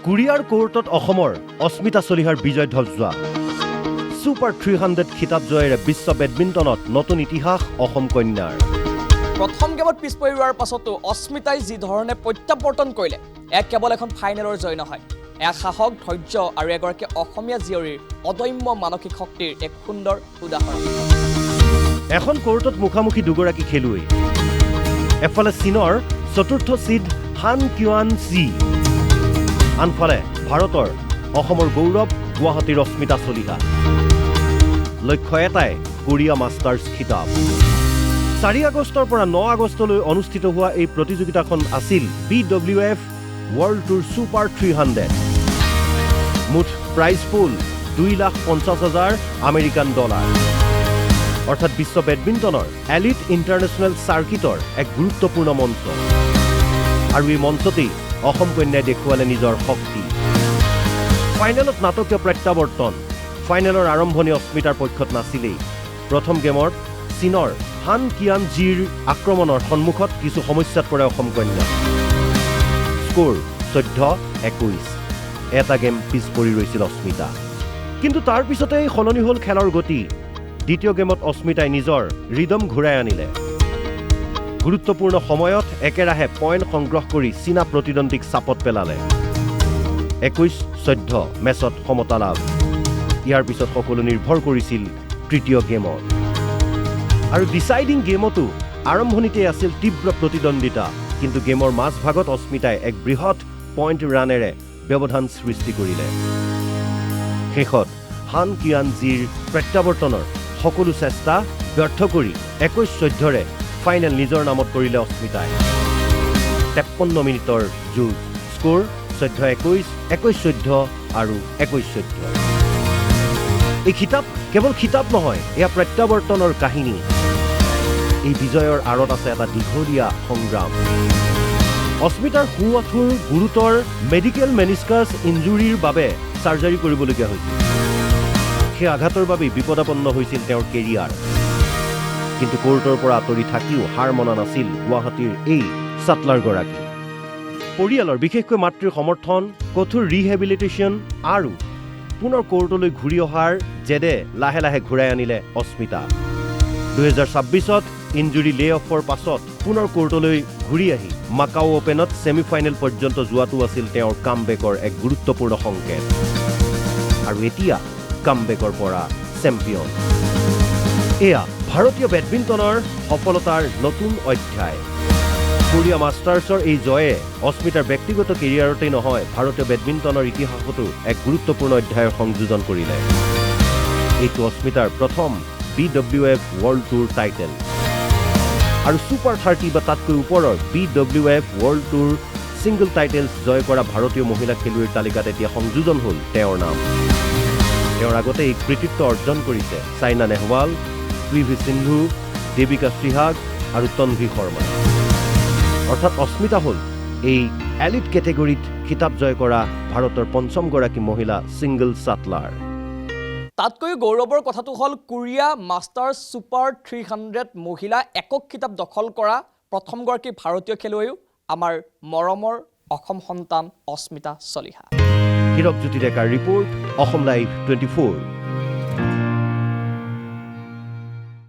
কোৰিয়াৰ কোৰ্টত অসমৰ অস্মিতা চলিহাৰ বিজয় ধ্বজোৱা সুপাৰ 300 খিতাপ জয়েৰে বিশ্ব বেডমিণ্টনত নতুন ইতিহাস অসম কন্যাৰ প্ৰথম গেমত পিছ পৰি ৰোৱাৰ পাছতো অস্মিতাই যি ধৰণে প্ৰত্যাৱৰ্তন কৰিলে কেৱল এখন ফাইনেলৰ জয় নহয় সাহস ধৈৰ্য আৰু এগৰাকী অসমীয়া জীয়ৰীৰ অদম্য মানসিক শক্তিৰ এক সুন্দৰ উদাহৰণ এখন কোৰ্টত মুখামুখি দুগৰাকী খেলুৱৈ এফালে চীনৰ চতুৰ্থ সিড হান কিৱান জি আনফালে ভাৰতৰ অসমৰ গৌৰৱ গুৱাহাটীৰ অস্মিতা চলিহা লক্ষ্য এটাই কোৰিয়া মাষ্টাৰ্ছ খিতাপ 4 আগষ্টৰ পৰা 9 আগষ্টলৈ অনুষ্ঠিত হোৱা এই প্ৰতিযোগিতাখন আছিল BWF ৱৰ্ল্ড টুৰ সুপাৰ 300 মুঠ প্ৰাইজ পুল 2,50,000 আমেৰিকান ডলাৰ অৰ্থাৎ বিশ্ব বেডমিণ্টনৰ এলিট ইণ্টাৰনেশ্যনেল চাৰ্কিটৰ এক গুৰুত্বপূৰ্ণ মঞ্চ আৰু এই মঞ্চতেই অসম কন্যাই দেখুৱালে নিজৰ শক্তি ফাইনেলত নাটকীয় প্ৰত্যাৱৰ্তন ফাইনেলৰ আৰম্ভণি অস্মিতাৰ পক্ষত নাছিলেই প্ৰথম গেমত চীনৰ হান কিয়ান জিৰ আক্ৰমণৰ সন্মুখত কিছু সমস্যাত পৰে অসম কন্যা স্ক'ৰ 14-21 এটা গেম পিছ পৰি ৰৈছিল অস্মিতা কিন্তু তাৰ পিছতেই সলনি হ'ল খেলৰ গতি দ্বিতীয় গেমত অস্মিতাই নিজৰ ৰিদম ঘূৰাই আনিলে গুৰুত্বপূৰ্ণ সময়ত একেৰাহে পইণ্ট সংগ্ৰহ কৰি চীনা প্ৰতিদ্বন্দ্বীক চাপত পেলালে 21-14 মেচত সমতা লাভ ইয়াৰ পিছত সকলো নিৰ্ভৰ কৰিছিল তৃতীয় গেমত আৰু ডিচাইডিং গেমতো আৰম্ভণিতে আছিল তীব্ৰ প্ৰতিদ্বন্দ্বিতা কিন্তু গেমৰ মাজভাগত অস্মিতাই এক বৃহৎ পইণ্ট ৰানেৰে ব্যৱধান সৃষ্টি কৰিলে শেষত হান কিয়ান জিৰ প্ৰত্যাৱৰ্তনৰ সকলো চেষ্টা ব্যৰ্থ কৰি 21-14ৰে ফাইনেল নিজৰ নামত কৰিলে অস্মিতাই 53 মিনিটৰ যুঁজ স্ক'ৰ 14-21 21-14 আৰু 21-14 এই খিতাপ কেৱল খিতাপ নহয় এয়া প্ৰত্যাৱৰ্তনৰ কাহিনী এই বিজয়ৰ আঁৰত আছে এটা দীঘলীয়া সংগ্ৰাম অস্মিতাৰ সোঁআঁঠুৰ গুৰুতৰ মেডিকেল মেনিস্কাছ ইঞ্জুৰিৰ বাবে চাৰ্জাৰী কৰিবলগীয়া হৈছিল সেই আঘাতৰ বাবে বিপদাপন্ন হৈছিল তেওঁৰ কেৰিয়াৰ কিন্তু কোৰ্টৰ পৰা আঁতৰি থাকিও হাৰ মনা নাছিল গুৱাহাটীৰ এই ছাটলাৰগৰাকী পৰিয়ালৰ বিশেষকৈ মাতৃৰ সমৰ্থন কঠোৰ ৰিহেবিলিটেশ্যন আৰু পুনৰ কোৰ্টলৈ ঘূৰি অহাৰ জেদে লাহে লাহে ঘূৰাই আনিলে অস্মিতা 2026ত ইঞ্জুৰি লে অফৰ পাছত পুনৰ কোৰ্টলৈ ঘূৰি আহি মাকাও অপেনত ছেমিফাইনেল পৰ্যন্ত যোৱাটো আছিল তেওঁৰ কামবেকৰ এক গুৰুত্বপূৰ্ণ সংকেত আৰু এতিয়া কামবেকৰ পৰা চেম্পিয়ন এয়া ভাৰতীয় বেডমিণ্টনৰ সফলতাৰ নতুন অধ্যায় কোৰিয়া মাষ্টাৰ্ছৰ এই জয়ে অস্মিতাৰ ব্যক্তিগত কেৰিয়াৰতেই নহয় ভাৰতীয় বেডমিণ্টনৰ ইতিহাসতো এক গুৰুত্বপূৰ্ণ অধ্যায়ৰ সংযোজন কৰিলে এইটো অস্মিতাৰ প্ৰথম BWF ৱৰ্ল্ড টুৰ টাইটেল আৰু সুপাৰ 30 বা তাতকৈ ওপৰৰ BWF ৱৰ্ল্ড টুৰ ছিংগল টাইটেলছ জয় কৰা ভাৰতীয় মহিলা খেলুৱৈৰ তালিকাত এতিয়া সংযোজন হ'ল তেওঁৰ নাম তেওঁৰ আগতে এই কৃতিত্ব অৰ্জন কৰিছে চাইনা নেহৱাল PV সিন্ধু দেৱিকা শ্ৰীহাগ আৰু তন্ভী শৰ্মা অৰ্থাৎ অস্মিতা হ'ল এই এলিট কেটেগৰীত খিতাপ জয় কৰা ভাৰতৰ পঞ্চমগৰাকী মহিলা ছিংগল ছাটলাৰ তাতকৈ গৌৰৱৰ কথাটো হ'ল কোৰিয়া মাষ্টাৰ্ছ সুপাৰ 300 মহিলা একক খিতাপ দখল কৰা প্ৰথমগৰাকী ভাৰতীয় খেলুৱৈও আমাৰ মৰমৰ অসম সন্তান অস্মিতা চলিহা হিৰকজ্যোতি ডেকাৰ ৰিপৰ্ট অসম লাইভ 24